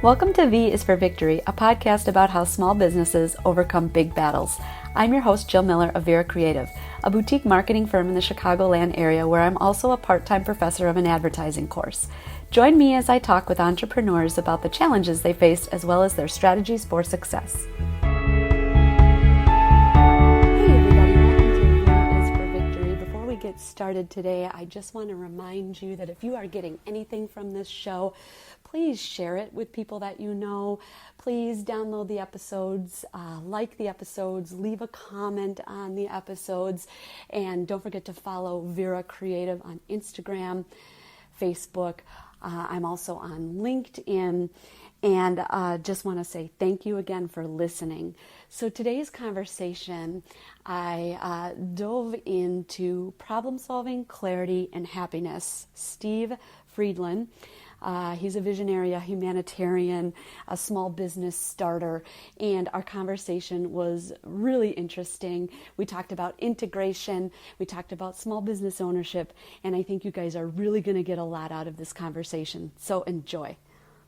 Welcome to V is for Victory, a podcast about how small businesses overcome big battles. I'm your host, Jill Miller of Vera Creative, a boutique marketing firm in the Chicagoland area where I'm also a part-time professor of an advertising course. Join me as I talk with entrepreneurs about the challenges they faced as well as their strategies for success. Get started today, I just want to remind you that if you are getting anything from this show, please share it with people that you know. Please download the episodes, like the episodes, leave a comment on the episodes, and don't forget to follow Vera Creative on Instagram, Facebook. I'm also on LinkedIn. And just want to say thank you again for listening. So today's conversation, I dove into problem solving, clarity, and happiness. Steve Fredlund, he's a visionary, a humanitarian, a small business starter, and our conversation was really interesting. We talked about integration, we talked about small business ownership, and I think you guys are really going to get a lot out of this conversation. So enjoy.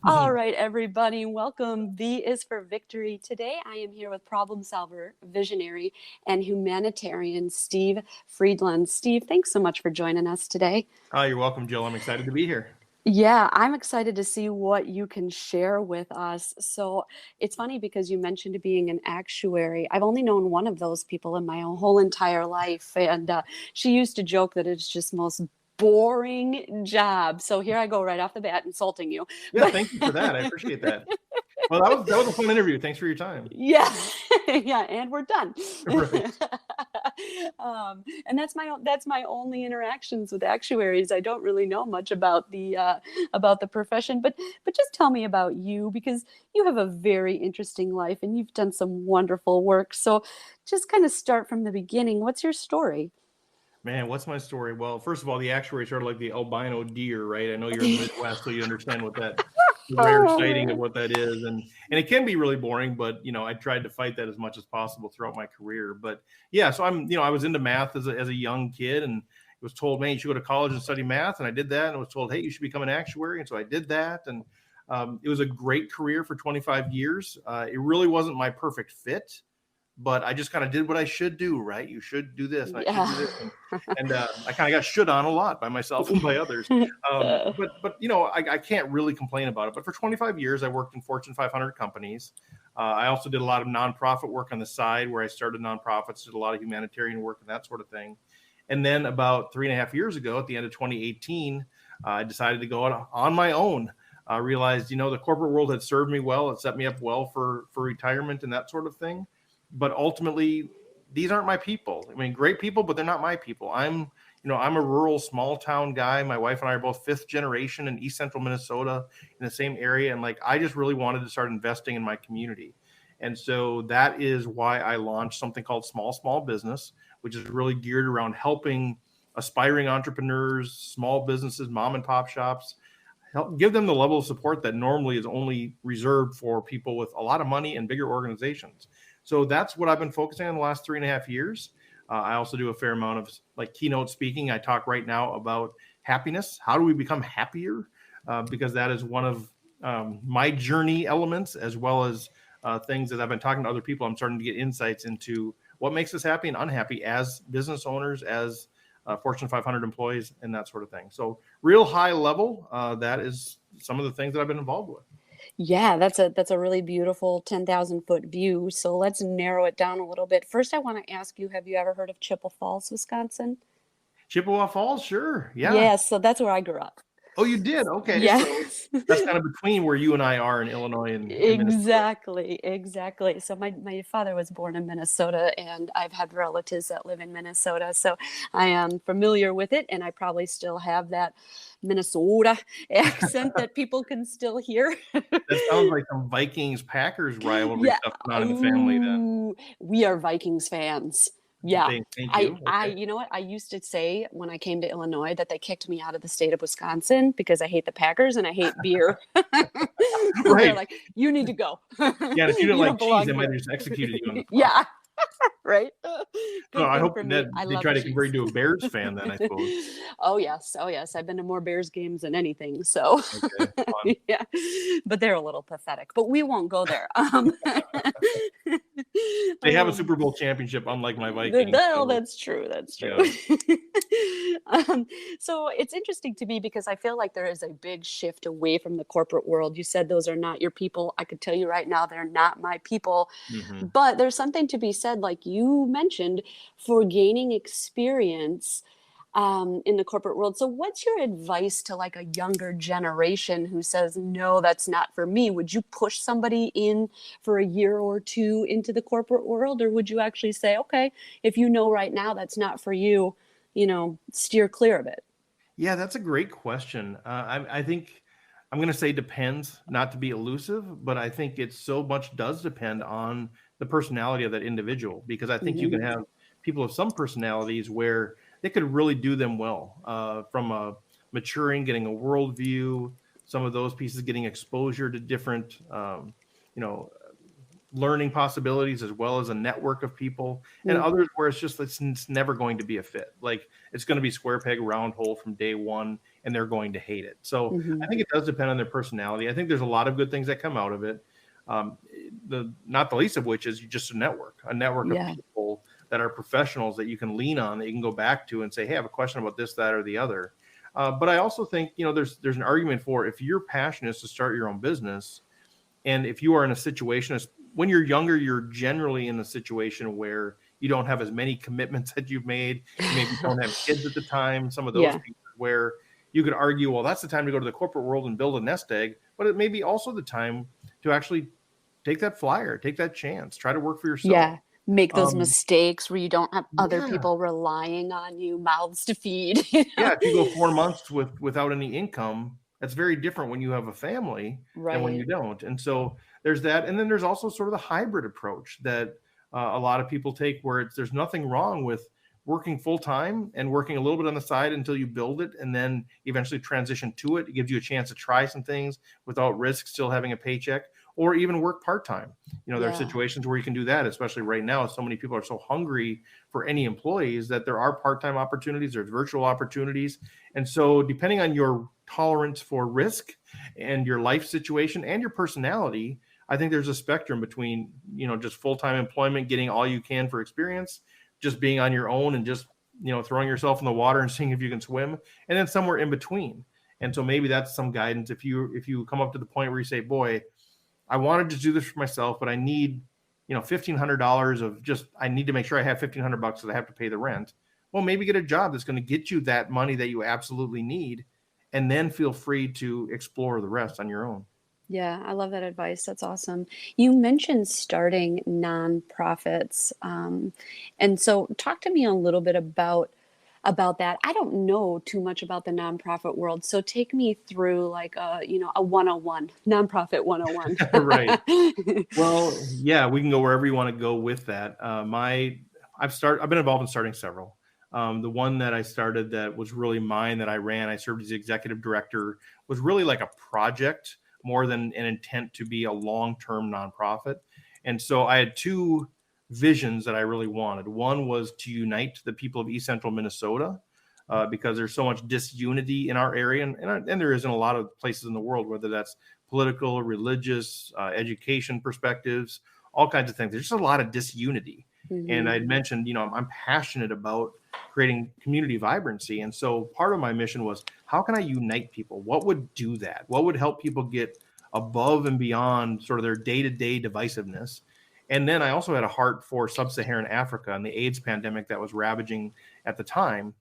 All right, everybody, welcome. V is for Victory. Today, I am here with problem solver, visionary, and humanitarian Steve Fredlund. Steve, thanks so much for joining us today. Oh, you're welcome, Jill. I'm excited to be here. Yeah, I'm excited to see what you can share with us. So it's funny because you mentioned being an actuary. I've only known one of those people in my whole entire life. And she used to joke that it's just most boring job. So here I go right off the bat insulting you. Yeah, thank you for that. I appreciate that. Well, that was a fun interview. Thanks for your time. Yeah, yeah, and we're done. Right. And that's my only interactions with actuaries. I don't really know much about the profession, but just tell me about you, because you have a very interesting life and you've done some wonderful work. So just kind of start from the beginning. What's your story? Man, what's my story? Well, first of all, the actuary is sort of like the albino deer, right? I know you're in the Midwest, so you understand what that rare sighting of what that is, and it can be really boring. But I tried to fight that as much as possible throughout my career. But yeah, so I was into math as a young kid, and was told, man, you should go to college and study math, and I did that. And I was told, hey, you should become an actuary, and so I did that, and it was a great career for 25 years. It really wasn't my perfect fit. But I just kind of did what I should do, right? You should do this. I should do this. And I kind of got shit on a lot by myself and by others. But I can't really complain about it. But for 25 years, I worked in Fortune 500 companies. I also did a lot of nonprofit work on the side where I started nonprofits, did a lot of humanitarian work and that sort of thing. And then about 3.5 years ago, at the end of 2018, I decided to go out on my own. I realized, the corporate world had served me well. It set me up well for retirement and that sort of thing. But ultimately, these aren't my people. I mean, great people, but they're not my people. I'm a rural, small town guy. My wife and I are both fifth generation in East Central Minnesota in the same area. And I just really wanted to start investing in my community. And so that is why I launched something called Small Business, which is really geared around helping aspiring entrepreneurs, small businesses, mom and pop shops, help give them the level of support that normally is only reserved for people with a lot of money and bigger organizations. So that's what I've been focusing on the last 3.5 years. I also do a fair amount of keynote speaking. I talk right now about happiness. How do we become happier? Because that is one of my journey elements, as well as things that I've been talking to other people. I'm starting to get insights into what makes us happy and unhappy as business owners, as Fortune 500 employees, and that sort of thing. So real high level, that is some of the things that I've been involved with. Yeah, that's a really beautiful 10,000 foot view. So let's narrow it down a little bit. First, I want to ask you, have you ever heard of Chippewa Falls, Wisconsin? Chippewa Falls, sure. Yeah. Yes, so that's where I grew up. Oh, you did? Okay. Yes. So that's kind of between where you and I are in Illinois and Exactly. So my father was born in Minnesota, and I've had relatives that live in Minnesota. So I am familiar with it, and I probably still have that Minnesota accent that people can still hear. That sounds like some Vikings-Packers rivalry stuff going on in the family then. We are Vikings fans. Yeah. Thank you. I you know what? I used to say when I came to Illinois that they kicked me out of the state of Wisconsin because I hate the Packers and I hate beer. Right. They're like, you need to go. Yeah, if you didn't like cheese, they might have just executed you on the spot. Yeah. Right? So Good I thing hope for that me. I they love try to convert cheese. you to a Bears fan then, I suppose. Oh yes, oh yes. I've been to more Bears games than anything. So Okay, fun. yeah, but they're a little pathetic. But we won't go there. They have a Um, Super Bowl championship, unlike my Vikings, no, so that's true. That's true. yeah. um, so it's interesting to me because I feel like there is a big shift away from the corporate world. You said those are not your people. I could tell you right now, they're not my people. Mhm. But there's something to be said, like you mentioned, for gaining experience in the corporate world. So, what's your advice to like a younger generation who says, no, that's not for me? Would you push somebody in for a year or two into the corporate world? Or would you actually say, okay, if you know right now that's not for you, steer clear of it? Yeah, that's a great question. I think I'm going to say depends, not to be elusive, but I think it so much does depend on the personality of that individual because I think you can Hmm. have people of some personalities where they could really do them well from a maturing, getting a worldview, some of those pieces, getting exposure to different, you know, learning possibilities as well as a network of people, and Hmm. others where it's never going to be a fit. Like it's going to be square peg round hole from day one, and they're going to hate it. So I Hmm. think it does depend on their personality. I think there's a lot of good things that come out of it. The not the least of which is just a network of Yeah. people that are professionals that you can lean on, that you can go back to and say, hey, I have a question about this, that, or the other. But I also think there's an argument for if your passion is to start your own business, and if you are in a situation when you're younger, you're generally in a situation where you don't have as many commitments that you've made. You maybe don't have kids at the time. Some of those Yeah. pieces where you could argue, well, that's the time to go to the corporate world and build a nest egg. But it may be also the time to actually take that flyer, take that chance, try to work for yourself. Yeah. Make those Um, mistakes where you don't have other yeah, people relying on you, mouths to feed. yeah. If you go 4 months without any income, that's very different when you have a family than when you Right. don't. And so there's that, and then there's also sort of the hybrid approach that a lot of people take, where there's nothing wrong with working full time and working a little bit on the side until you build it, and then eventually transition to it. It gives you a chance to try some things without risk, still having a paycheck, or even work part time. There are Yeah. situations where you can do that, especially right now. So many people are so hungry for any employees that there are part time opportunities, there's virtual opportunities. And so, depending on your tolerance for risk and your life situation and your personality, I think there's a spectrum between, just full-time employment, getting all you can for experience, just being on your own and just, throwing yourself in the water and seeing if you can swim, and then somewhere in between. And so maybe that's some guidance. If you come up to the point where you say, boy, I wanted to do this for myself, but I need, $1,500 of just, I need to make sure I have $1,500 because I have to pay the rent. Well, maybe get a job that's going to get you that money that you absolutely need, and then feel free to explore the rest on your own. Yeah, I love that advice. That's awesome. You mentioned starting nonprofits, and so talk to me a little bit about that. I don't know too much about the nonprofit world, so take me through like a 101, nonprofit 101. Right. Well, yeah, we can go wherever you want to go with that. I've been involved in starting several. The one that I started that was really mine, that I ran, I served as the executive director, was really like a project more than an intent to be a long-term nonprofit. And so I had two visions that I really wanted. One was to unite the people of East Central Minnesota, because there's so much disunity in our area, and there is in a lot of places in the world, whether that's political, religious, education perspectives, all kinds of things. There's just a lot of disunity. And Hmm. I'd mentioned, I'm passionate about creating community vibrancy. And so part of my mission was, how can I unite people? What would do that? What would help people get above and beyond sort of their day-to-day divisiveness? And then I also had a heart for sub-Saharan Africa and the AIDS pandemic that was ravaging at the time.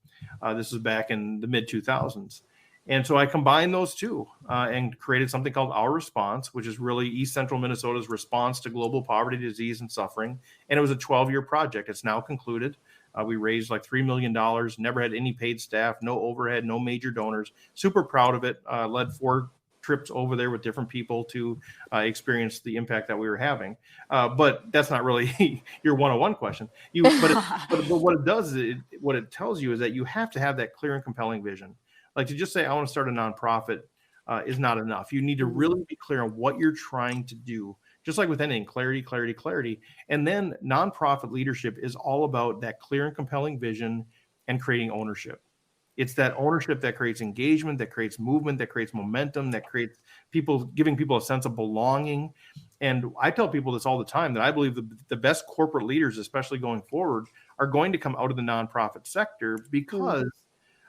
This was back in the mid 2000s. And so I combined those two and created something called Our Response, which is really East Central Minnesota's response to global poverty, disease, and suffering. And it was a 12-year project. It's now concluded. We raised like $3 million, never had any paid staff, no overhead, no major donors. Super proud of it. Led 4 trips over there with different people to experience the impact that we were having. But that's not really your 101 question. But what it does is what it tells you is that you have to have that clear and compelling vision. Like, to just say, I want to start a nonprofit is not enough. You need to really be clear on what you're trying to do. just like with anything, clarity, clarity, clarity. And then nonprofit leadership is all about that clear and compelling vision and creating ownership. It's that ownership that creates engagement, that creates movement, that creates momentum, that creates people, giving people a sense of belonging. And I tell people this all the time, that I believe the best corporate leaders, especially going forward, are going to come out of the nonprofit sector, because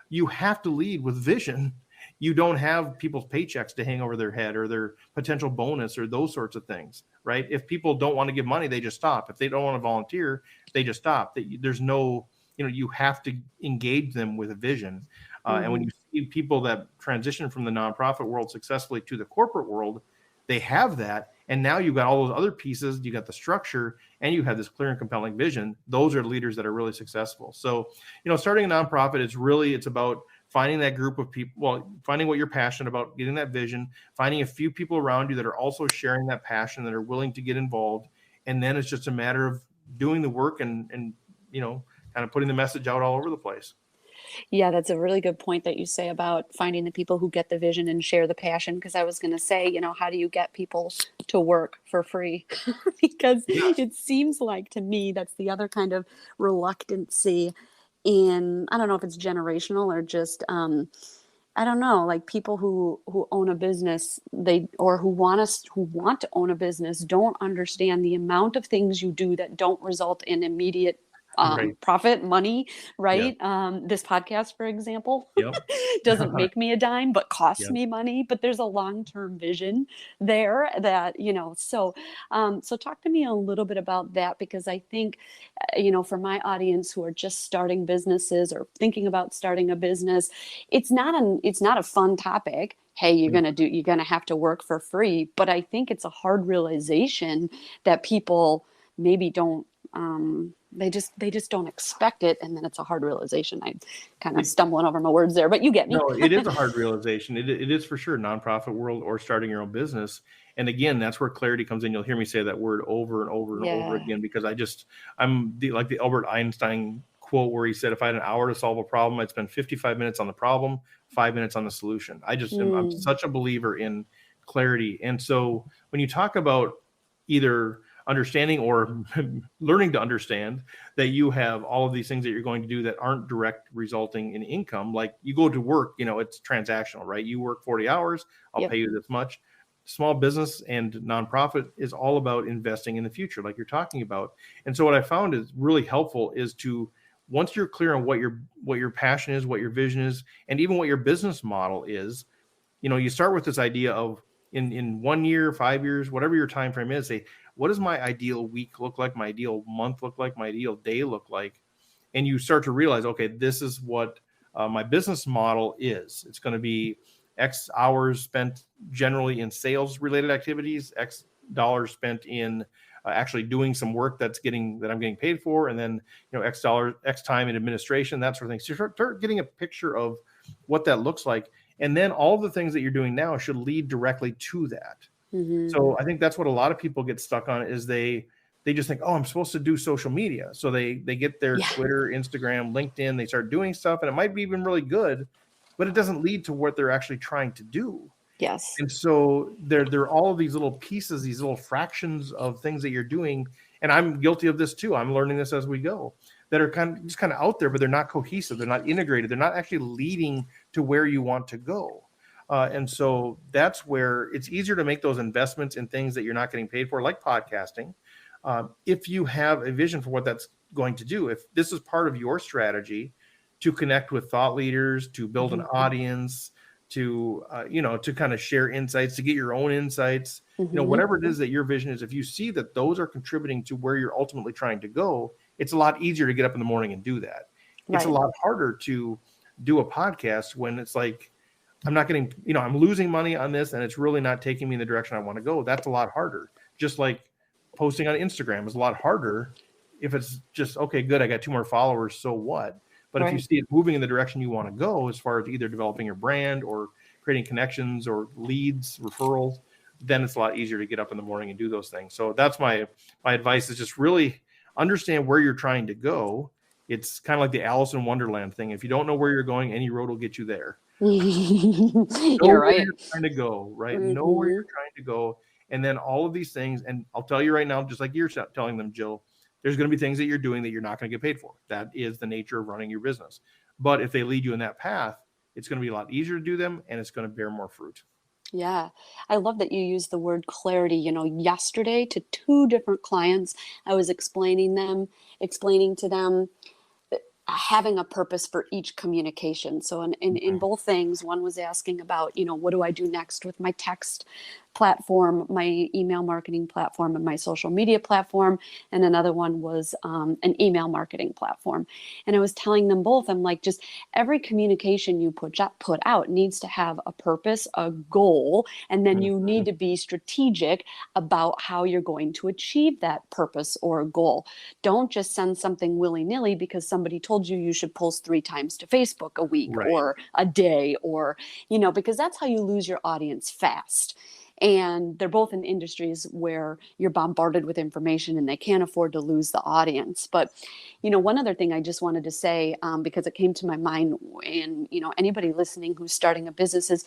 you have to lead with vision. You don't have people's paychecks to hang over their head, or their potential bonus, or those sorts of things, right? If people don't want to give money, they just stop. If they don't want to volunteer, they just stop. There's no, you have to engage them with a vision. And when you see people that transition from the nonprofit world successfully to the corporate world, they have that. And now you've got all those other pieces. You got the structure, and you have this clear and compelling vision. Those are leaders that are really successful. So, starting a nonprofit it's about finding that group of people, finding what you're passionate about, getting that vision, finding a few people around you that are also sharing that passion, that are willing to get involved. And then it's just a matter of doing the work and kind of putting the message out all over the place. Yeah, that's a really good point that you say about finding the people who get the vision and share the passion. Because I was going to say, how do you get people to work for free? Because it seems like, to me, that's the other kind of reluctancy in, I don't know if it's generational or just, I don't know, like people who own a business, who want to own a business, don't understand the amount of things you do that don't result in immediate profit, money, right? Yeah. This podcast, for example, Yep. doesn't make me a dime, but costs Yep. me money. But there's a long-term vision there that, so talk to me a little bit about that, because I think, for my audience who are just starting businesses or thinking about starting a business, it's not a fun topic. Hey, you're going to have to work for free. But I think it's a hard realization that people maybe don't, they just don't expect it. And then it's a hard realization. I'm kind of stumbling over my words there, but you get me. No, it is a hard realization. It is for sure, nonprofit world or starting your own business. And again, that's where clarity comes in. You'll hear me say that word over and over and over again, because I'm like the Albert Einstein quote where he said, if I had an hour to solve a problem, I'd spend 55 minutes on the problem, 5 minutes on the solution. I'm such a believer in clarity. And so when you talk about either understanding or learning to understand that you have all of these things that you're going to do that aren't direct resulting in income, like you go to work, it's transactional, right? You work 40 hours, I'll pay you this much. Small business and nonprofit is all about investing in the future, like you're talking about. And so what I found is really helpful is to, once you're clear on what your passion is, what your vision is, and even what your business model is, you start with this idea of in 1 year, 5 years, whatever your time frame is, say, what does my ideal week look like? My ideal month look like? My ideal day look like? And you start to realize, okay, this is what my business model is. It's going to be X hours spent generally in sales related activities, X dollars spent in actually doing some work that I'm getting paid for. And then, X time in administration, that sort of thing. So you start getting a picture of what that looks like. And then all the things that you're doing now should lead directly to that. So I think that's what a lot of people get stuck on, is they just think, oh, I'm supposed to do social media. So they get their Twitter, Instagram, LinkedIn, they start doing stuff, and it might be even really good, but it doesn't lead to what they're actually trying to do. Yes. And so there are all of these little pieces, these little fractions of things that you're doing. And I'm guilty of this too. I'm learning this as we go, that are kind of out there, but they're not cohesive. They're not integrated. They're not actually leading to where you want to go. And so that's where it's easier to make those investments in things that you're not getting paid for, like podcasting. If you have a vision for what that's going to do, if this is part of your strategy to connect with thought leaders, to build an audience, to kind of share insights, to get your own insights, whatever it is that your vision is, if you see that those are contributing to where you're ultimately trying to go, it's a lot easier to get up in the morning and do that. It's a lot harder to do a podcast when it's like, I'm not getting, I'm losing money on this and it's really not taking me in the direction I want to go. That's a lot harder. Just like posting on Instagram is a lot harder if it's just, okay, good, I got 2 more followers, so what? But if you see it moving in the direction you want to go, as far as either developing your brand or creating connections or leads, referrals, then it's a lot easier to get up in the morning and do those things. So that's my advice, is just really understand where you're trying to go. It's kind of like the Alice in Wonderland thing. If you don't know where you're going, any road will get you there. You're right. You're trying to go, right? Know where you're trying to go, And then all of these things, and I'll tell you right now, just like you're telling them, Jill, there's going to be things that you're doing that you're not going to get paid for. That is the nature of running your business. But if they lead you in that path, it's going to be a lot easier to do them, and it's going to bear more fruit. Yeah, I love that you use the word clarity. Yesterday to two different clients, I was explaining to them having a purpose for each communication. So in both things, one was asking about, what do I do next with my text platform, my email marketing platform, and my social media platform. And another one was an email marketing platform. And I was telling them both, I'm like, just every communication you put out needs to have a purpose, a goal, and then you need to be strategic about how you're going to achieve that purpose or goal. Don't just send something willy-nilly because somebody told you should post 3 times to Facebook a week or a day, or, because that's how you lose your audience fast. And they're both in industries where you're bombarded with information and they can't afford to lose the audience. But, one other thing I just wanted to say, because it came to my mind, and, anybody listening who's starting a business, is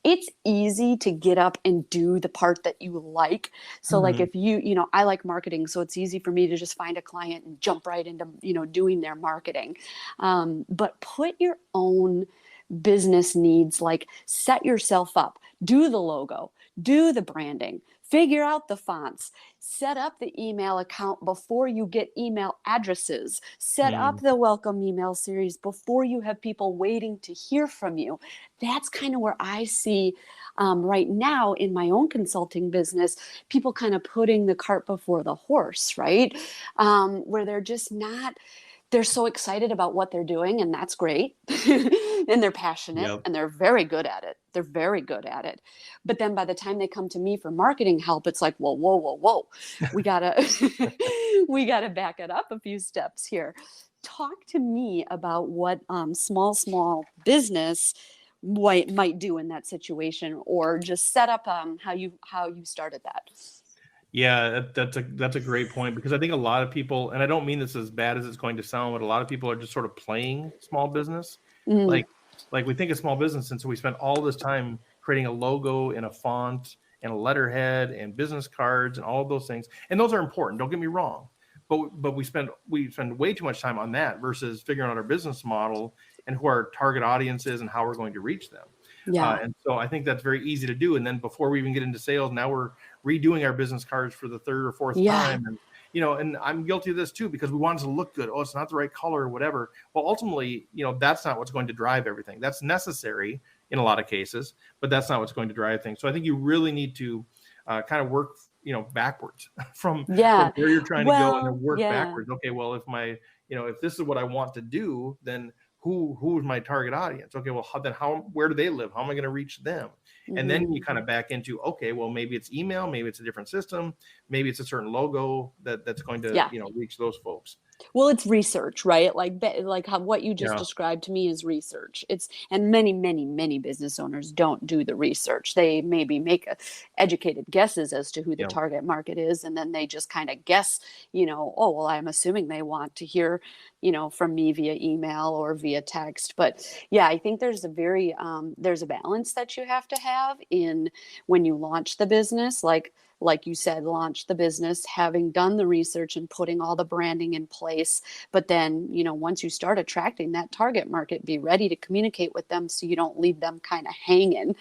it's easy to get up and do the part that you like. So like if I like marketing, so it's easy for me to just find a client and jump right into, doing their marketing. But put your own business needs, like set yourself up, do the logo, do the branding, figure out the fonts, set up the email account before you get email addresses, set up the welcome email series before you have people waiting to hear from you. That's kind of where I see right now in my own consulting business, people kind of putting the cart before the horse, right? Where they're just not, they're so excited about what they're doing, and that's great. And they're passionate and they're very good at it. They're very good at it. But then by the time they come to me for marketing help, it's like, whoa. We gotta back it up a few steps here. Talk to me about what small business might do in that situation, or just set up how you started that. Yeah, that's a great point, because I think a lot of people, and I don't mean this as bad as it's going to sound, but a lot of people are just sort of playing small business. Like we think of small business, and so we spend all this time creating a logo and a font and a letterhead and business cards and all of those things. And those are important, don't get me wrong. But we spend way too much time on that versus figuring out our business model and who our target audience is and how we're going to reach them. And so I think that's very easy to do. And then before we even get into sales, now we're redoing our business cards for the 3rd or 4th time. And, and I'm guilty of this too, because we want it to look good. Oh, it's not the right color or whatever. Well, ultimately, that's not what's going to drive everything. That's necessary in a lot of cases, but that's not what's going to drive things. So I think you really need to kind of work, backwards from where you're trying to go, and then work backwards. Okay, well, if this is what I want to do, then who is my target audience? Okay, well, where do they live? How am I going to reach them? And then you kind of back into, okay, well, maybe it's email, maybe it's a different system, maybe it's a certain logo that's going to, reach those folks. Well, it's research, right? Like how what you just described to me is research. And many business owners don't do the research. They maybe make educated guesses as to who the target market is, and then they just kind of guess, oh, well, I'm assuming they want to hear, from me via email or via text. But yeah, I think there's a balance that you have to have in when you launch the business, like you said, launch the business, having done the research and putting all the branding in place. But then, once you start attracting that target market, be ready to communicate with them so you don't leave them kind of hanging.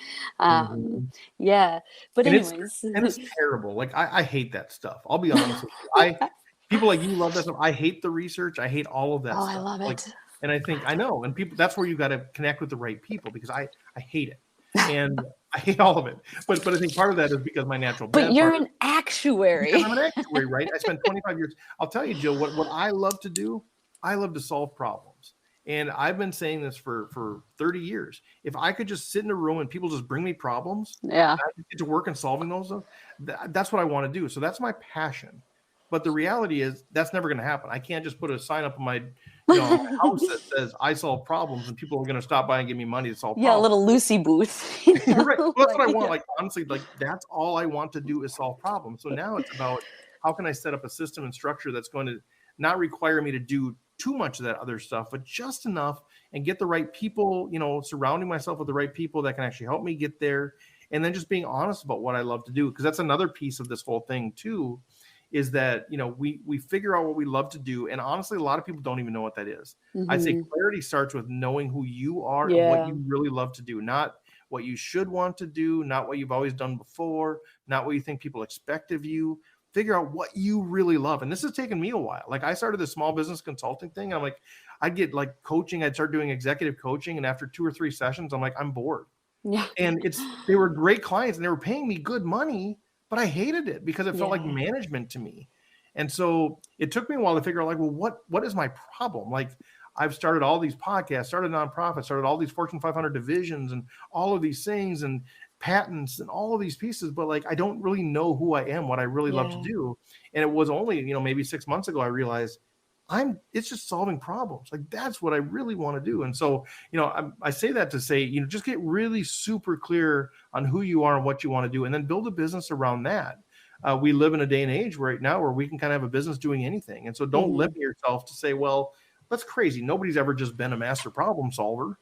Yeah. But anyways. It's terrible. Like, I hate that stuff. I'll be honest with you. People like you love that stuff. I hate the research. I hate all of that stuff. I love it. And I know. And people, that's where you got to connect with the right people, because I hate it. And I hate all of it. But I think part of that is because my natural bent. But you're an actuary. I'm an actuary, right? I spent 25 years. I'll tell you, Jill, what I love to do, I love to solve problems. And I've been saying this for 30 years. If I could just sit in a room and people just bring me problems, I get to work and solving those, that's what I want to do. So that's my passion. But the reality is that's never going to happen. I can't just put a sign up on my house that says I solve problems, and people are going to stop by and give me money to solve problems. Yeah, a little Lucy booth. You're right. Well, that's what I want. Like, honestly, that's all I want to do is solve problems. So now it's about how can I set up a system and structure that's going to not require me to do too much of that other stuff, but just enough, and get the right people, surrounding myself with the right people that can actually help me get there. And then just being honest about what I love to do. Because that's another piece of this whole thing too, is that, we figure out what we love to do. And honestly, a lot of people don't even know what that is. I'd say clarity starts with knowing who you are and what you really love to do, not what you should want to do, not what you've always done before, not what you think people expect of you. Figure out what you really love. And this has taken me a while. Like, I started this small business consulting thing. I'm like, I'd get like coaching. I'd start doing executive coaching. And after 2 or 3 sessions, I'm like, I'm bored. Yeah. And they were great clients and they were paying me good money, but I hated it because it felt like management to me. And so it took me a while to figure out, like, well, what is my problem? Like, I've started all these podcasts, started nonprofits, started all these Fortune 500 divisions and all of these things and patents and all of these pieces, but like, I don't really know who I am, what I really love to do. And it was only, maybe 6 months ago, I realized it's just solving problems. Like, that's what I really want to do. And so, I say that to say, just get really super clear on who you are and what you want to do, and then build a business around that. We live in a day and age right now where we can kind of have a business doing anything. And so don't limit yourself to say, well, that's crazy. Nobody's ever just been a master problem solver.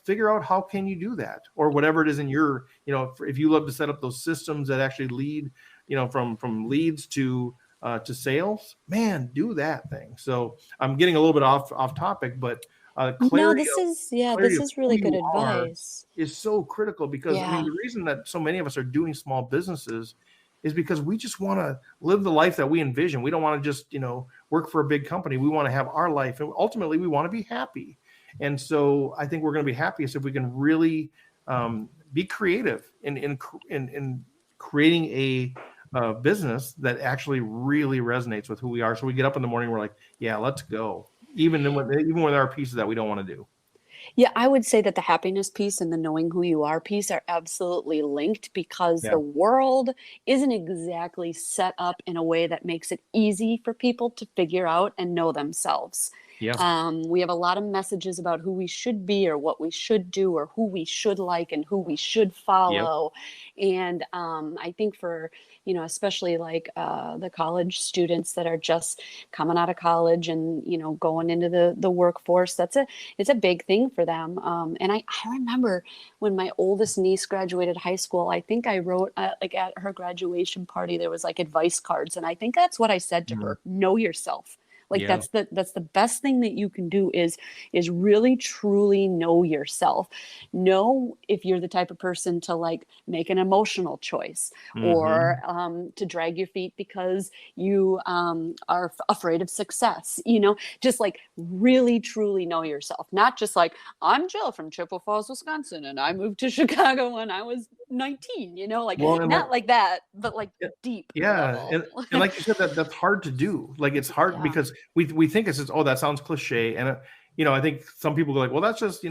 Figure out how can you do that, or whatever it is in your, if you love to set up those systems that actually lead, from leads to sales, man, do that thing. So I'm getting a little bit off topic, but clarity. No, this is really good advice. Is so critical because the reason that so many of us are doing small businesses is because we just want to live the life that we envision. We don't want to just, work for a big company. We want to have our life, and ultimately we want to be happy. And so I think we're going to be happiest if we can really be creative in creating a business that actually really resonates with who we are. So we get up in the morning, we're like, yeah, let's go. Even when there are pieces that we don't want to do. Yeah, I would say that the happiness piece and the knowing who you are piece are absolutely linked, because the world isn't exactly set up in a way that makes it easy for people to figure out and know themselves. Yeah. We have a lot of messages about who we should be or what we should do or who we should like and who we should follow. And I think for, especially like the college students that are just coming out of college and, going into the workforce, it's a big thing for them. And I remember when my oldest niece graduated high school, I think I wrote like at her graduation party, there was like advice cards. And I think that's what I said to her: know yourself. Like that's the best thing that you can do is really truly know yourself. Know if you're the type of person to like make an emotional choice or to drag your feet because you are afraid of success. Just like really truly know yourself. Not just like, I'm Jill from Chippewa Falls, Wisconsin, and I moved to Chicago when I was 19. Not like that, but like deep. And like you said, that's hard to do. Like, it's hard because we think it's just, oh, that sounds cliche. And, I think some people go like, well, that's just,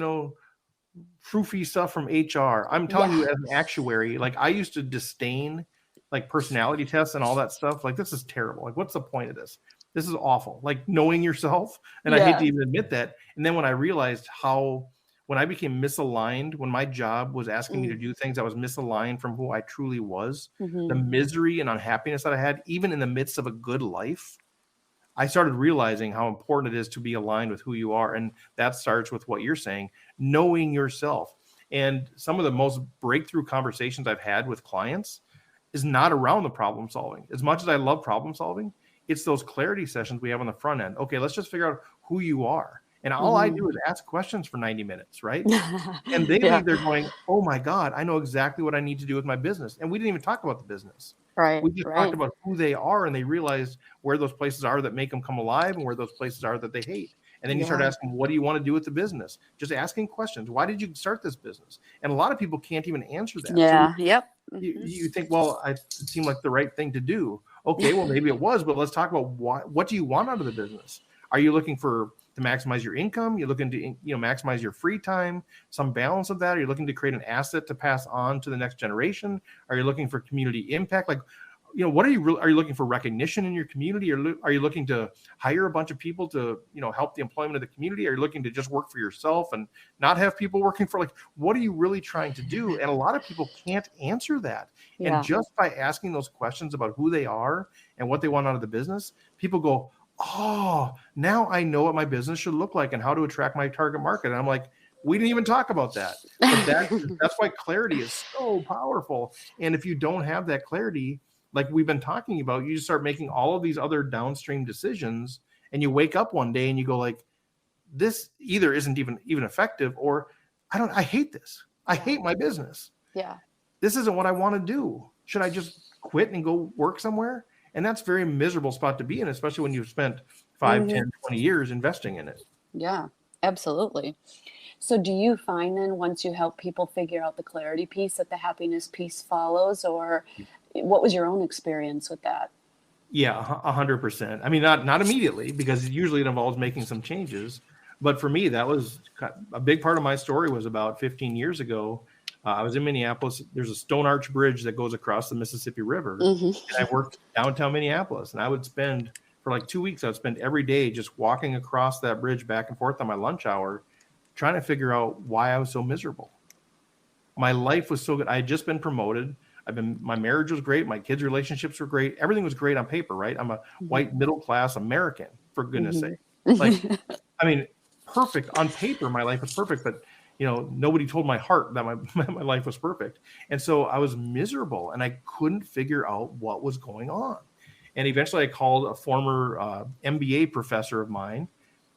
proofy stuff from HR. I'm telling you, as an actuary, like, I used to disdain like personality tests and all that stuff. Like, this is terrible. Like, what's the point of this? This is awful. Like, knowing yourself. And I hate to even admit that. And then when I realized when I became misaligned, when my job was asking me to do things that was misaligned from who I truly was, the misery and unhappiness that I had, even in the midst of a good life, I started realizing how important it is to be aligned with who you are. And that starts with what you're saying, knowing yourself. And some of the most breakthrough conversations I've had with clients is not around the problem solving. As much as I love problem solving, it's those clarity sessions we have on the front end. Okay, let's just figure out who you are. And all I do is ask questions for 90 minutes, right? And they leave there going, oh my God, I know exactly what I need to do with my business. And we didn't even talk about the business. Right. We just talked about who they are, and they realized where those places are that make them come alive and where those places are that they hate. And then you start asking, what do you want to do with the business? Just asking questions. Why did you start this business? And a lot of people can't even answer that. Yeah. So you think, well, it seemed like the right thing to do. Okay, well, maybe it was, but let's talk about what do you want out of the business? Are you looking to maximize your income? You're looking to maximize your free time, some balance of that? Are you looking to create an asset to pass on to the next generation? Are you looking for community impact? Like, what are you looking for recognition in your community? Or are you looking to hire a bunch of people to, help the employment of the community? Are you looking to just work for yourself and not have people working for, like, what are you really trying to do? And a lot of people can't answer that. And just by asking those questions about who they are and what they want out of the business, people go, oh, now I know what my business should look like and how to attract my target market. And I'm like, We didn't even talk about that. But that's why clarity is so powerful. And if you don't have that clarity, like we've been talking about, you just start making all of these other downstream decisions, and you wake up one day and you go like, this either isn't even effective, or I hate this. I hate my business. Yeah. This isn't what I want to do. Should I just quit and go work somewhere? And that's a very miserable spot to be in, especially when you've spent 5, 10, 20 years investing in it. Yeah, absolutely. So do you find then once you help people figure out the clarity piece that the happiness piece follows, or what was your own experience with that? Yeah, 100%. I mean, not immediately, because usually it involves making some changes. But for me, that was a big part of my story. Was about 15 years ago. I was in Minneapolis. There's a stone arch bridge that goes across the Mississippi River. And I worked downtown Minneapolis. And I would spend, for like 2 weeks, I would spend every day just walking across that bridge back and forth on my lunch hour, trying to figure out why I was so miserable. My life was so good. I had just been promoted. My marriage was great. My kids' relationships were great. Everything was great on paper, right? I'm a white middle-class American, for goodness sake. Like, I mean, perfect on paper. My life was perfect, but nobody told my heart that my life was perfect. And so I was miserable, and I couldn't figure out what was going on. And eventually I called a former MBA professor of mine.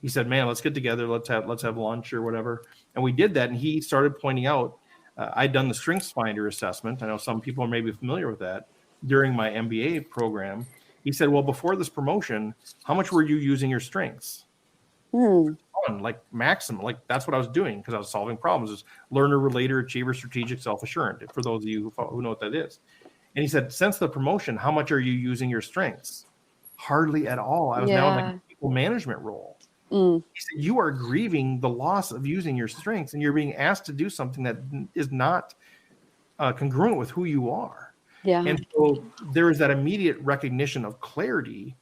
He said, man, let's get together. Let's have lunch or whatever. And we did that. And he started pointing out, I'd done the Strengths Finder assessment. I know some people are maybe familiar with that during my MBA program. He said, well, before this promotion, how much were you using your strengths? Like maximum, like that's what I was doing, because I was solving problems. It's learner, relator, achiever, strategic, self-assured, for those of you who know what that is. And he said, since the promotion, how much are you using your strengths? Hardly at all. I was now in like a people management role. He said, you are grieving the loss of using your strengths, and you're being asked to do something that is not congruent with who you are. Yeah. And so there is that immediate recognition of clarity.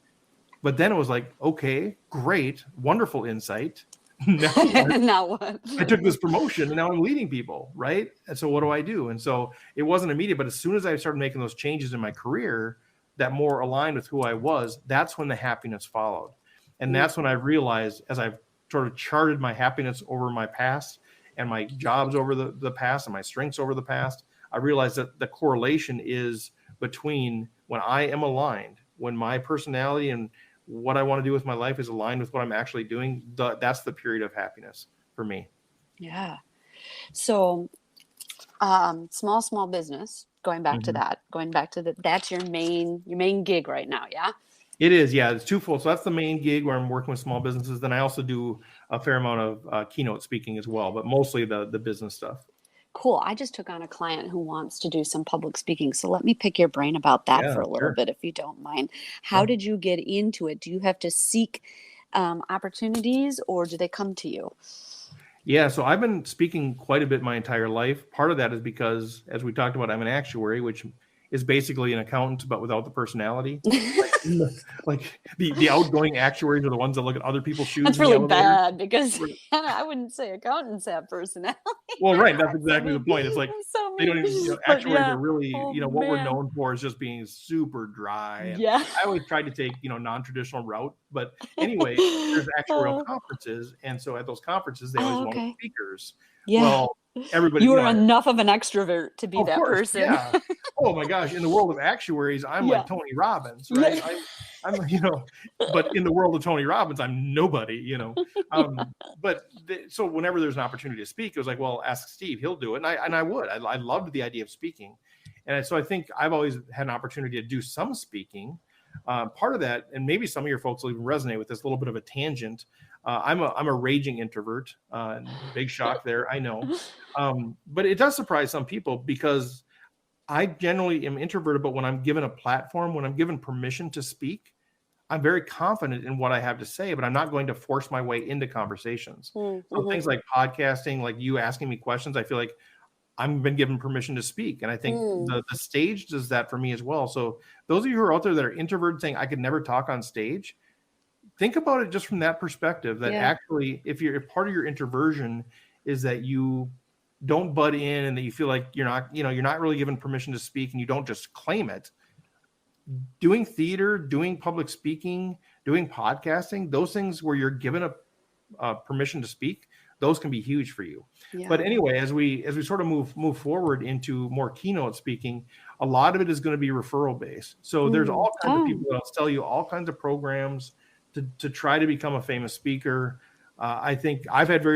But then it was like, okay, great, wonderful insight. Now what? I took this promotion and now I'm leading people, right? And so what do I do? And so it wasn't immediate, but as soon as I started making those changes in my career that more aligned with who I was, that's when the happiness followed. And that's when I realized, as I've sort of charted my happiness over my past and my jobs over the past and my strengths over the past, I realized that the correlation is between when I am aligned, when my personality and what I want to do with my life is aligned with what I'm actually doing, that's the period of happiness for me. Yeah. So small business, going back to that's your main gig right now. Yeah. It is. Yeah. It's twofold. So that's the main gig where I'm working with small businesses. Then I also do a fair amount of keynote speaking as well, but mostly the business stuff. Cool. I just took on a client who wants to do some public speaking. So let me pick your brain about that for a little bit, if you don't mind. How did you get into it? Do you have to seek opportunities, or do they come to you? Yeah. So I've been speaking quite a bit my entire life. Part of that is because, as we talked about, I'm an actuary, which is basically an accountant, but without the personality. Like the outgoing actuaries are the ones that look at other people's shoes. That's really bad, because I wouldn't say accountants have personality. Well, right. That's exactly the point. It's like they don't even, actuaries are really, what we're known for is just being super dry. And I always tried to take, non-traditional route. But anyway, there's actuarial conferences. And so at those conferences, they always want speakers. Yeah. Well, everybody. You are enough of an extrovert to be that person. Yeah. Oh my gosh. In the world of actuaries, I'm like Tony Robbins, right? I'm but in the world of Tony Robbins, I'm nobody, so whenever there's an opportunity to speak, it was like, well, ask Steve, he'll do it. And I would. I loved the idea of speaking. And so I think I've always had an opportunity to do some speaking. Part of that, and maybe some of your folks will even resonate with this, little bit of a tangent. I'm a raging introvert. Big shock there, I know. But it does surprise some people, because I generally am introverted, but when I'm given a platform, when I'm given permission to speak, I'm very confident in what I have to say, but I'm not going to force my way into conversations. So things like podcasting, like you asking me questions, I feel like I've been given permission to speak. And I think the stage does that for me as well. So those of you who are out there that are introverted saying I could never talk on stage, think about it just from that perspective, that actually, if part of your introversion is that you don't butt in and that you feel like you're not really given permission to speak, and you don't just claim it. Doing theater, doing public speaking, doing podcasting, those things where you're given a permission to speak, those can be huge for you. Yeah. But anyway, as we sort of move forward into more keynote speaking, a lot of it is going to be referral based. So there's all kinds of people that'll sell you all kinds of programs to try to become a famous speaker. I think I've had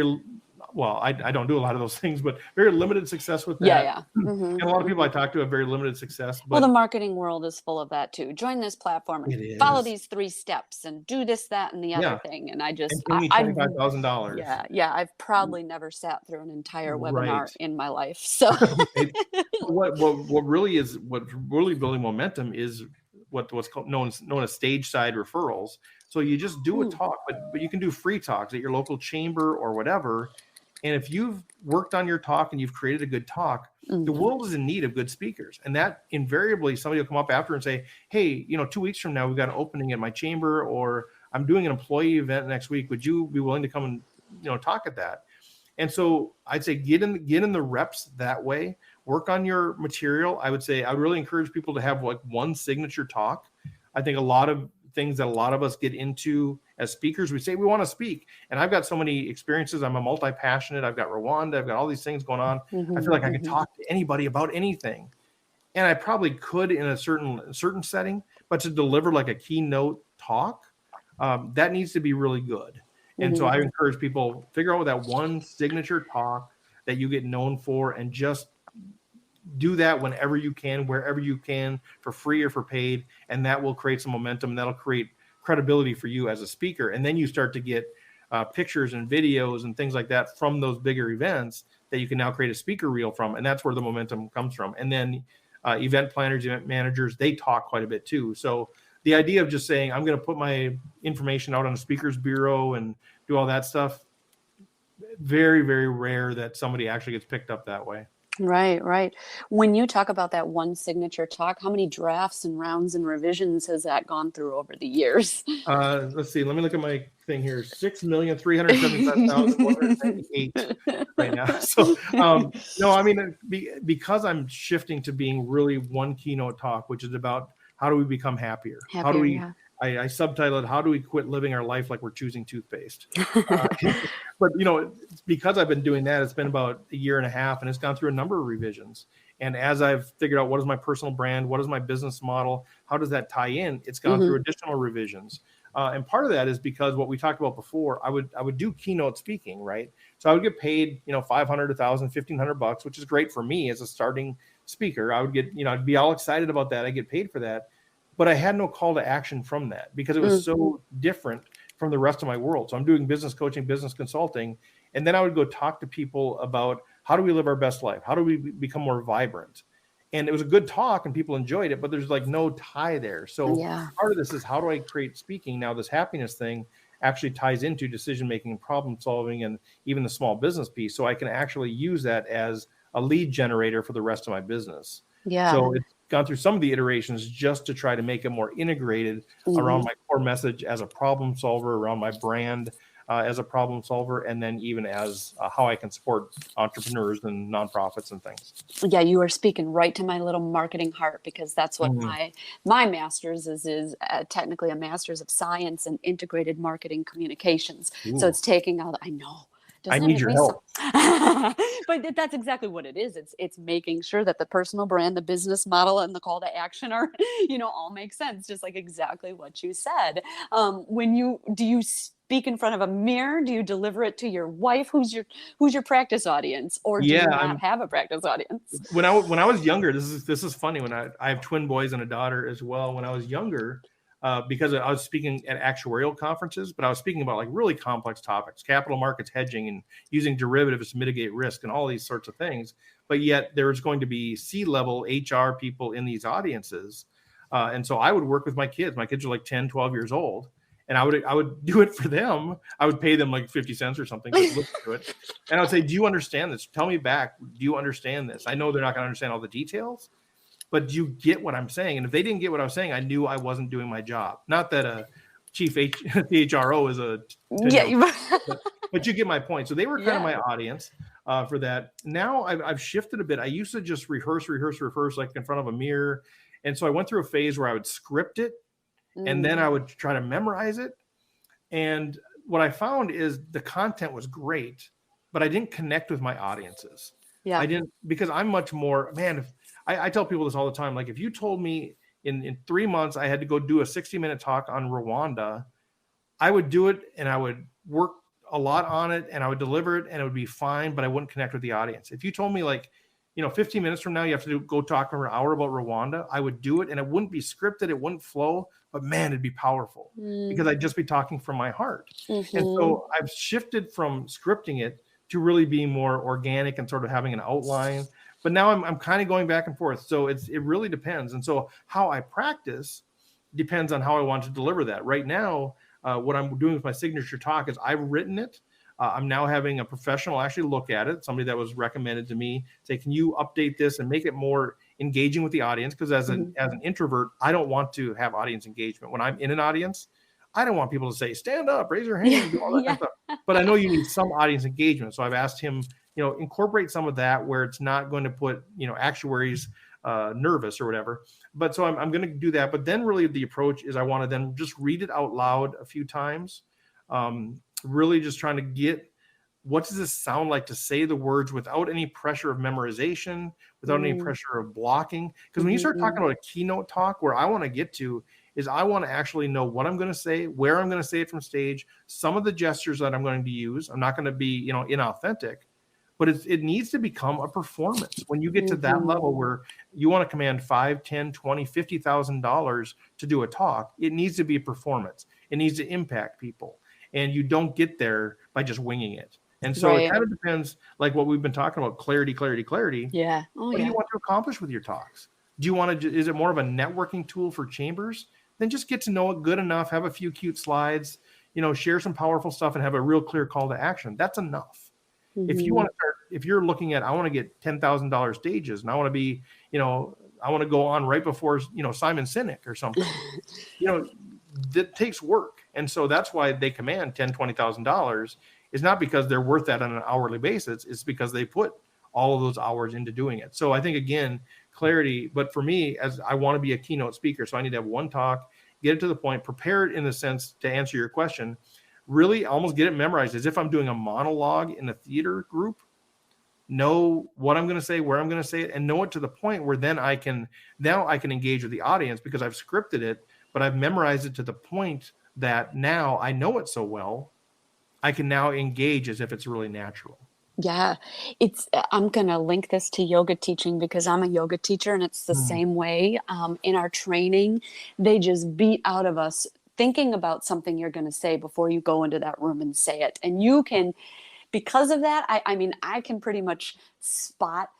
I don't do a lot of those things, but very limited success with that. Yeah. Mm-hmm. And a lot of people I talk to have very limited success. But well, the marketing world is full of that too. Join this platform and follow these 3 steps and do this, that, and the other thing. And I just, pay me $25,000. Yeah. I've probably never sat through an entire webinar Right. in my life. So what really building momentum is what's called known as stage side referrals. So you just do a talk, but you can do free talks at your local chamber or whatever. And if you've worked on your talk and you've created a good talk, the world is in need of good speakers. And that invariably somebody will come up after and say, hey, 2 weeks from now, we've got an opening at my chamber, or I'm doing an employee event next week. Would you be willing to come and talk at that? And so I'd say get in the reps that way, work on your material. I would say I would really encourage people to have like one signature talk. I think a lot of things that a lot of us get into as speakers, we say we want to speak. And I've got so many experiences. I'm a multi-passionate. I've got Rwanda. I've got all these things going on. I feel like I can talk to anybody about anything. And I probably could in a certain setting, but to deliver like a keynote talk, that needs to be really good. And so I encourage people, figure out that one signature talk that you get known for and just do that whenever you can, wherever you can, for free or for paid. And that will create some momentum. That'll create credibility for you as a speaker. And then you start to get pictures and videos and things like that from those bigger events that you can now create a speaker reel from. And that's where the momentum comes from. And then event planners, event managers, they talk quite a bit too. So the idea of just saying, I'm going to put my information out on a speakers bureau and do all that stuff, very, very rare that somebody actually gets picked up that way. Right. When you talk about that one signature talk, how many drafts and rounds and revisions has that gone through over the years? Let's see. Let me look at my thing here. 6,375,198 right now. So no, I mean, because I'm shifting to being really one keynote talk, which is about how do we become happier? How do we? Yeah. I subtitle it, how do we quit living our life like we're choosing toothpaste? But, because I've been doing that, it's been about a year and a half, and it's gone through a number of revisions. And as I've figured out what is my personal brand, what is my business model, how does that tie in, it's gone through additional revisions. And part of that is because what we talked about before, I would do keynote speaking, right? So I would get paid, $500, $1,000, $1,500, which is great for me as a starting speaker. I would get, I'd be all excited about that. I get paid for that. But I had no call to action from that because it was so different from the rest of my world. So I'm doing business coaching, business consulting, and then I would go talk to people about how do we live our best life? How do we become more vibrant? And it was a good talk and people enjoyed it, but there's like no tie there. So part of this is how do I create speaking? Now this happiness thing actually ties into decision-making and problem solving and even the small business piece. So I can actually use that as a lead generator for the rest of my business. Yeah. So it's gone through some of the iterations just to try to make it more integrated around my core message as a problem solver, around my brand as a problem solver, and then even as how I can support entrepreneurs and nonprofits and things. Yeah, you are speaking right to my little marketing heart because that's what my master's is technically a master's of science and integrated marketing communications. Ooh. So it's taking all I know. I need your help. But that's exactly what it is. It's making sure that the personal brand, the business model, and the call to action are, all make sense, just like exactly what you said. Do you speak in front of a mirror? Do you deliver it to your wife? Who's your practice audience? Or do you not have a practice audience? When I was younger, this is funny. When I have twin boys and a daughter as well. When I was younger, because I was speaking at actuarial conferences, but I was speaking about like really complex topics, capital markets, hedging, and using derivatives to mitigate risk and all these sorts of things. But yet there was going to be C-level HR people in these audiences. And so I would work with my kids. My kids are like 10, 12 years old. And I would do it for them. I would pay them like 50 cents or something to listen to it. And I would say, do you understand this? Tell me back. Do you understand this? I know they're not going to understand all the details, but do you get what I'm saying? And if they didn't get what I was saying, I knew I wasn't doing my job. Not that a chief CHRO is but you get my point. So they were kind of my audience for that. Now I've shifted a bit. I used to just rehearse like in front of a mirror. And so I went through a phase where I would script it and then I would try to memorize it. And what I found is the content was great, but I didn't connect with my audiences. Yeah. I didn't, because I'm much more, man, if, I tell people this all the time. Like if you told me in 3 months I had to go do a 60-minute talk on Rwanda, I would do it and I would work a lot on it and I would deliver it and it would be fine, but I wouldn't connect with the audience. If you told me like, 15 minutes from now, you have to go talk for an hour about Rwanda, I would do it and it wouldn't be scripted. It wouldn't flow, but man, it'd be powerful because I'd just be talking from my heart. And so I've shifted from scripting it to really being more organic and sort of having an outline. But now I'm kind of going back and forth. So it really depends. And so how I practice depends on how I want to deliver that. Right now, what I'm doing with my signature talk is I've written it. I'm now having a professional actually look at it, somebody that was recommended to me, say, can you update this and make it more engaging with the audience? Because as an introvert, I don't want to have audience engagement. When I'm in an audience, I don't want people to say, stand up, raise your hand, do all that kind of stuff. But I know you need some audience engagement. So I've asked him, incorporate some of that where it's not going to put, actuaries nervous or whatever. But so I'm going to do that. But then really the approach is I want to then just read it out loud a few times. Really just trying to get, what does this sound like to say the words without any pressure of memorization, without any pressure of blocking? Because when you start talking about a keynote talk, where I want to get to is I want to actually know what I'm going to say, where I'm going to say it from stage, some of the gestures that I'm going to use. I'm not going to be, inauthentic, but it needs to become a performance. When you get to that level where you want to command $5, $10, $20, $50,000 to do a talk, it needs to be a performance. It needs to impact people. And you don't get there by just winging it. And so it kind of depends, like what we've been talking about, clarity. Yeah. What do you want to accomplish with your talks? Do you want to, is it more of a networking tool for chambers? Then just get to know it good enough, have a few cute slides, share some powerful stuff and have a real clear call to action. That's enough. If you want to start, if you're looking at, I want to get $10,000 stages and I want to be, I want to go on right before, Simon Sinek or something, that takes work. And so that's why they command $10,000, $20,000 is not because they're worth that on an hourly basis. It's because they put all of those hours into doing it. So I think, again, clarity, but for me, as I want to be a keynote speaker, so I need to have one talk, get it to the point, prepare it in the sense to answer your question, really almost get it memorized as if I'm doing a monologue in a theater group, know what I'm going to say, where I'm going to say it, and know it to the point where then I can engage with the audience because I've scripted it, but I've memorized it to the point that now I know it so well, I can now engage as if it's really natural. Yeah, I'm going to link this to yoga teaching because I'm a yoga teacher and it's the same way. In our training, they just beat out of us thinking about something you're going to say before you go into that room and say it. And you can, because of that, I mean, I can pretty much spot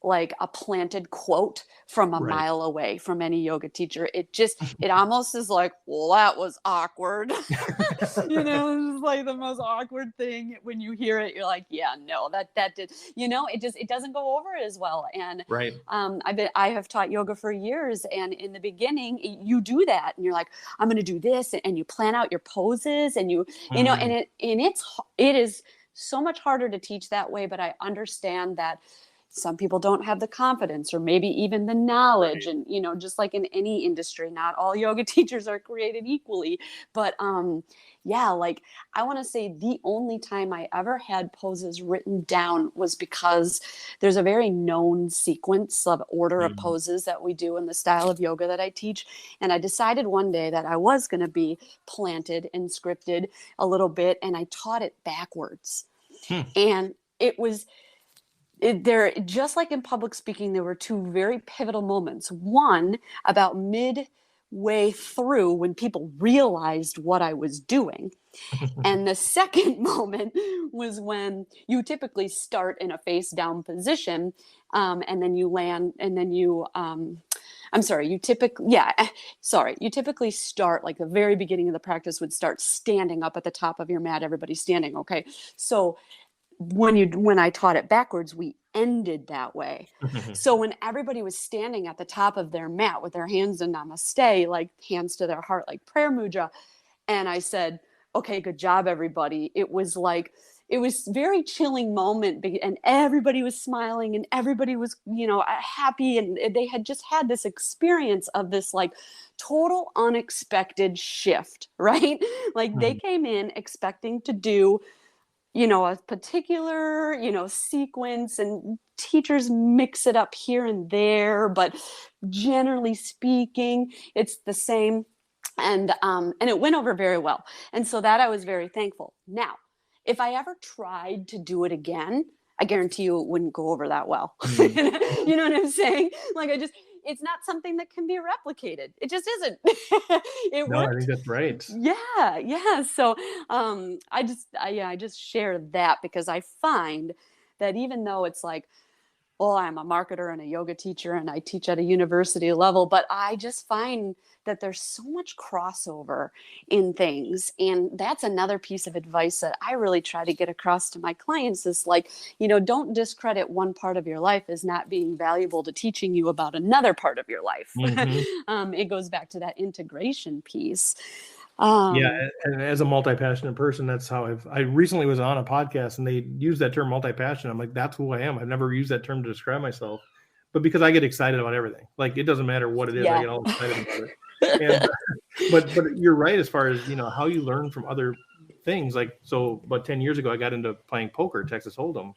like a planted quote from a mile away from any yoga teacher. It almost is like, well, that was awkward. It's like the most awkward thing. When you hear it, you're like, yeah, no, that did, it doesn't go over as well. And I have taught yoga for years. And in the beginning, you do that and you're like, I'm going to do this. And you plan out your poses and and it is so much harder to teach that way. But I understand that some people don't have the confidence or maybe even the knowledge. And, just like in any industry, not all yoga teachers are created equally. But like I want to say the only time I ever had poses written down was because there's a very known sequence of order of poses that we do in the style of yoga that I teach. And I decided one day that I was going to be planted and scripted a little bit. And I taught it backwards. And it was... there, just like in public speaking, there were two very pivotal moments. One about midway through when people realized what I was doing. And the second moment was when you typically start in a face down position and then you land and then you you typically start like the very beginning of the practice would start standing up at the top of your mat. Everybody's standing. Okay. So when I taught it backwards, we ended that way. So when everybody was standing at the top of their mat with their hands in namaste, like hands to their heart, like prayer mudra, and I said, okay, good job, everybody. It was very chilling moment, and everybody was smiling and everybody was, happy. And they had just had this experience of this like total unexpected shift, right? Like they came in expecting to do a particular, sequence, and teachers mix it up here and there, but generally speaking, it's the same. And it went over very well. And so that I was very thankful. Now, if I ever tried to do it again, I guarantee you it wouldn't go over that well. Mm. You know what I'm saying? Like it's not something that can be replicated. It just isn't. It No, I worked. think that's right. Yeah. So I just share that because I find that even though it's like, well, I'm a marketer and a yoga teacher and I teach at a university level, but I just find that there's so much crossover in things. And that's another piece of advice that I really try to get across to my clients is like, don't discredit one part of your life as not being valuable to teaching you about another part of your life. Mm-hmm. It goes back to that integration piece. Yeah, and as a multi-passionate person, that's how I recently was on a podcast and they used that term multi-passionate. I'm like, that's who I am. I've never used that term to describe myself, but because I get excited about everything, like it doesn't matter what it is, I get all excited about it. And but you're right as far as how you learn from other things. Like so, about 10 years ago, I got into playing poker, Texas Hold'em.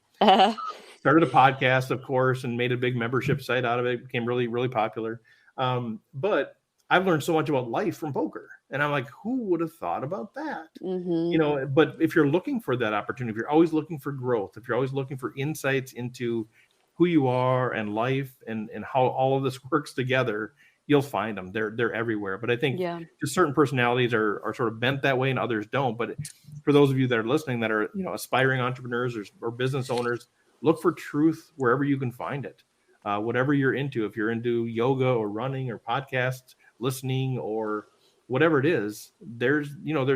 Started a podcast, of course, and made a big membership site out of it. It became really, really popular. But I've learned so much about life from poker. And I'm like, who would have thought about that? Mm-hmm. But if you're looking for that opportunity, if you're always looking for growth, if you're always looking for insights into who you are and life and how all of this works together, you'll find them. They're everywhere. But I think just certain personalities are sort of bent that way and others don't. But for those of you that are listening that are, aspiring entrepreneurs or business owners, look for truth wherever you can find it. Whatever you're into, if you're into yoga or running or podcasts, listening or whatever it is, there's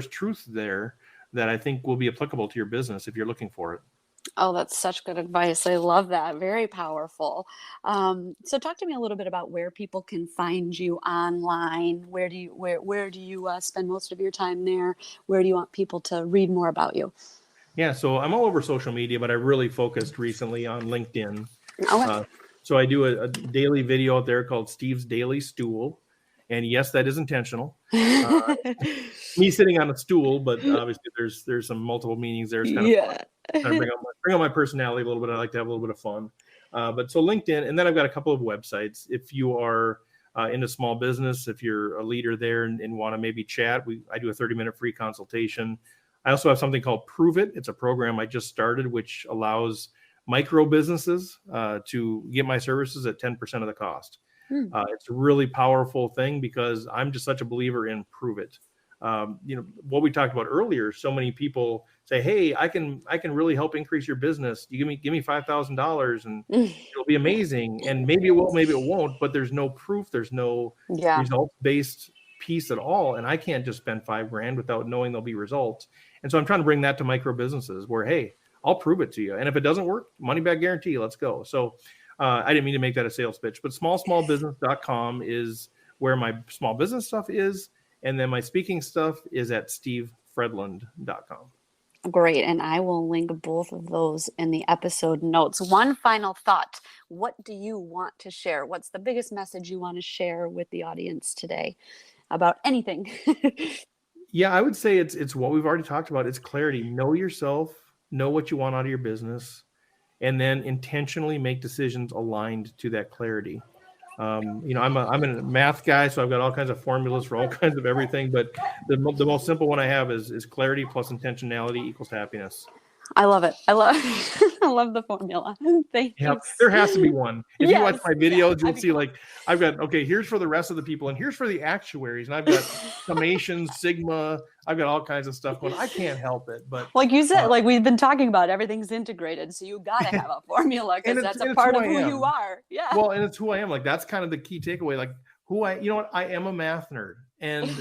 truth there that I think will be applicable to your business if you're looking for it. Oh, that's such good advice. I love that. Very powerful. So talk to me a little bit about where people can find you online. Where do you spend most of your time there? Where do you want people to read more about you? Yeah, so I'm all over social media, but I really focused recently on LinkedIn. Okay. So I do a daily video out there called Steve's Daily Stool. And yes, that is intentional. Me sitting on a stool, but obviously there's some multiple meanings there. It's kind of fun. Kind of bring out my personality a little bit. I like to have a little bit of fun. But so LinkedIn, and then I've got a couple of websites. If you are into small business, if you're a leader there and want to maybe chat, I do a 30-minute free consultation. I also have something called Prove It. It's a program I just started, which allows micro businesses to get my services at 10% of the cost. It's a really powerful thing because I'm just such a believer in prove it. What we talked about earlier, so many people say, hey, I can really help increase your business. You give me $5,000 and it'll be amazing. And maybe it will, maybe it won't, but there's no proof. There's no results-based piece at all. And I can't just spend $5,000 without knowing there'll be results. And so I'm trying to bring that to micro businesses where, hey, I'll prove it to you. And if it doesn't work, money back guarantee, let's go. So I didn't mean to make that a sales pitch, but smallbusiness.com is where my small business stuff is. And then my speaking stuff is at stevefredlund.com. Great. And I will link both of those in the episode notes. One final thought. What do you want to share? What's the biggest message you want to share with the audience today about anything? Yeah, I would say it's what we've already talked about. It's clarity. Know yourself, know what you want out of your business, and then intentionally make decisions aligned to that clarity. I'm a math guy, so I've got all kinds of formulas for all kinds of everything. But the most simple one I have is clarity plus intentionality equals happiness. I love it. I love the formula. Thank you. There has to be one. If you watch my videos, you'll see like I've got, okay, here's for the rest of the people and here's for the actuaries. And I've got summation, sigma. I've got all kinds of stuff going. I can't help it. But like you said, like we've been talking about, everything's integrated. So you got to have a formula because that's a part of who you are. Yeah. Well, and it's who I am. Like that's kind of the key takeaway. Like I am a math nerd and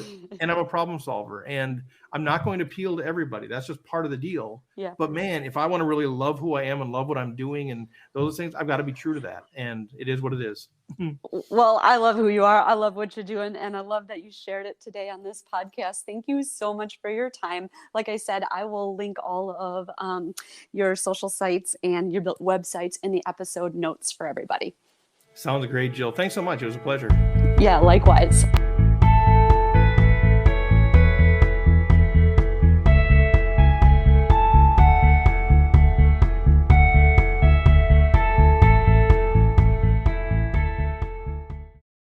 I'm a problem solver and I'm not going to appeal to everybody. That's just part of the deal. Yeah. But man, if I want to really love who I am and love what I'm doing and those things, I've got to be true to that. And it is what it is. Well, I love who you are. I love what you're doing. And I love that you shared it today on this podcast. Thank you so much for your time. Like I said, I will link all of your social sites and your websites in the episode notes for everybody. Sounds great, Jill. Thanks so much. It was a pleasure. Yeah, likewise.